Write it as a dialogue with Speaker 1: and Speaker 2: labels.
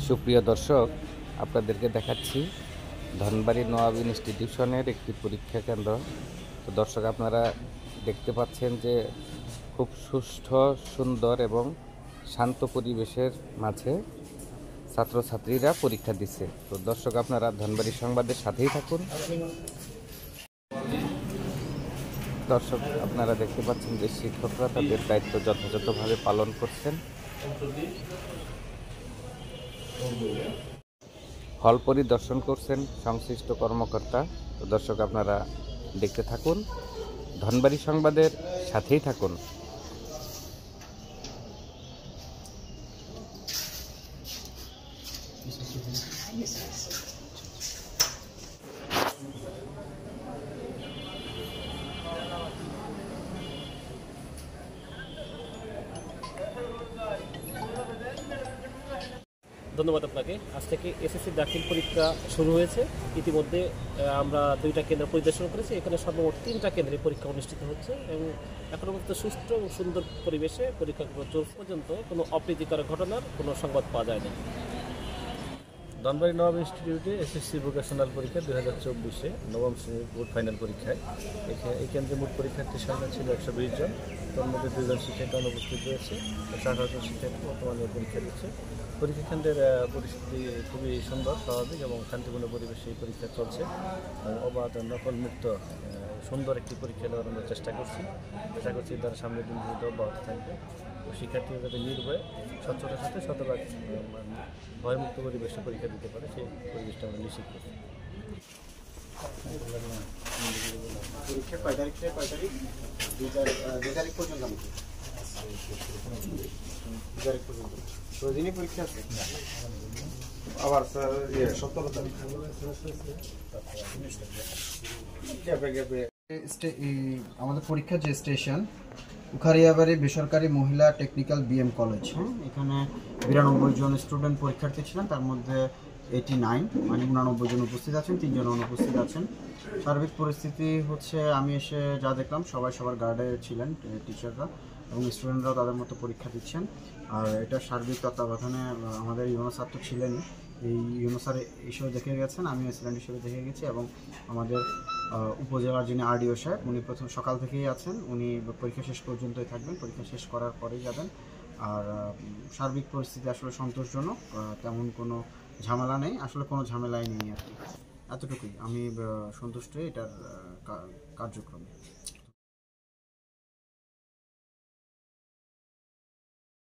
Speaker 1: সুপ্রিয় দর্শক, আপনাদেরকে দেখাচ্ছি ধনবাড়ি নওয়াব ইনস্টিটিউশনের একটি পরীক্ষা কেন্দ্র। তো দর্শক, আপনারা দেখতে পাচ্ছেন যে খুব সুষ্ঠু, সুন্দর এবং শান্ত পরিবেশের মাঝে ছাত্রছাত্রীরা পরীক্ষা দিচ্ছে। তো দর্শক, আপনারা ধনবাড়ি সংবাদের সাথেই থাকুন। দর্শক, আপনারা দেখতে পাচ্ছেন যে শিক্ষকরা তাদের দায়িত্ব যথাযথভাবে পালন করছেন। হল পরিদর্শন করছেন সংশ্লিষ্ট কর্মকর্তা। তো দর্শক, আপনারা দেখতে থাকুন, ধনবাড়ি সংবাদের সাথেই থাকুন।
Speaker 2: ধন্যবাদ আপনাকে। আজ থেকে এসএসসি দাখিল পরীক্ষা শুরু হয়েছে। ইতিমধ্যে আমরা 2টা কেন্দ্র পরিদর্শন করেছি। এখানে সর্বমোট 3টা কেন্দ্রে পরীক্ষা অনুষ্ঠিত হচ্ছে এবং এখনও পর্যন্ত সুষ্ঠু এবং সুন্দর পরিবেশে পরীক্ষাগুলো চলছে। পর্যন্ত কোনো অপ্রীতিকর ঘটনার কোনো সংবাদ পাওয়া যায়নি।
Speaker 3: ধনবাড়ি নওয়াব ইনস্টিটিউটে এসএসসি ভোকেশনাল পরীক্ষা 2024-এ নবম শ্রেণীর বোর্ড ফাইনাল পরীক্ষায় এই কেন্দ্রে মোট পরীক্ষার্থীর সংখ্যা ছিল 120 জন। তার মধ্যে 2 জন শিক্ষার্থী অনুপস্থিত রয়েছে। 18 জন শিক্ষার্থী বর্তমানে পরীক্ষা দিচ্ছে। পরীক্ষা কেন্দ্রের পরিস্থিতি খুবই সুন্দর, স্বাভাবিক এবং শান্তিপূর্ণ পরিবেশে এই পরীক্ষা চলছে। অবাধ নকলমুক্ত সুন্দর একটি পরীক্ষা দেওয়ার আমরা চেষ্টা করছি। তারা সামনের দিনগুলোতে অব্যাহত থাকবে। শিক্ষার্থীরা যাতে নির্ভয়ে স্বচ্ছতার সাথে শতভাগ ভয়মুক্ত পরিবেশে পরীক্ষা দিতে পারে, সেই পরিবেশটা আমরা নিশ্চিত করি।
Speaker 4: পরীক্ষা কয় তারিখ থেকে কয় তারিখ? 2 তারিখ পর্যন্ত। আমি 2 তারিখ পর্যন্ত প্রতিদিনই পরীক্ষা আছে। আবার স্যার 17 তারিখ আমাদের পরীক্ষার যে স্টেশন উখারিয়াবাড়ি বেসরকারি মহিলা টেকনিক্যাল বিএম কলেজ। এখানে 92 জন স্টুডেন্ট পরীক্ষার্থী ছিলেন, তার মধ্যে 89 মানে 89 জন উপস্থিত আছেন, 3 জন অনুপস্থিত আছেন। সার্বিক পরিস্থিতি হচ্ছে, আমি এসে যা দেখলাম সবাই সবার গার্ডে ছিলেন, টিচাররা এবং স্টুডেন্টরাও তাদের মতো পরীক্ষা দিচ্ছেন। আর এটা সার্বিক তত্ত্বাবধানে আমাদের ইউনো স্যার তো ছিলেনই, এই ইউনো স্যার এসেও দেখে গেছেন, আমি অ্যাসিস্ট্যান্ট হিসেবে দেখে গেছি এবং আমাদের উপজেলার যিনি আরডিও সাহেব উনি প্রথম সকাল থেকেই আছেন, উনি পরীক্ষা শেষ পর্যন্তই থাকবেন, পরীক্ষা শেষ করার পরেই যাবেন। আর সার্বিক পরিস্থিতি আসলে সন্তোষজনক, তেমন কোনো ঝামেলা নেই, আসলে কোনো ঝামেলাই নেই আর কি। এতটুকুই, আমি সন্তুষ্ট এটার কার্যক্রমে।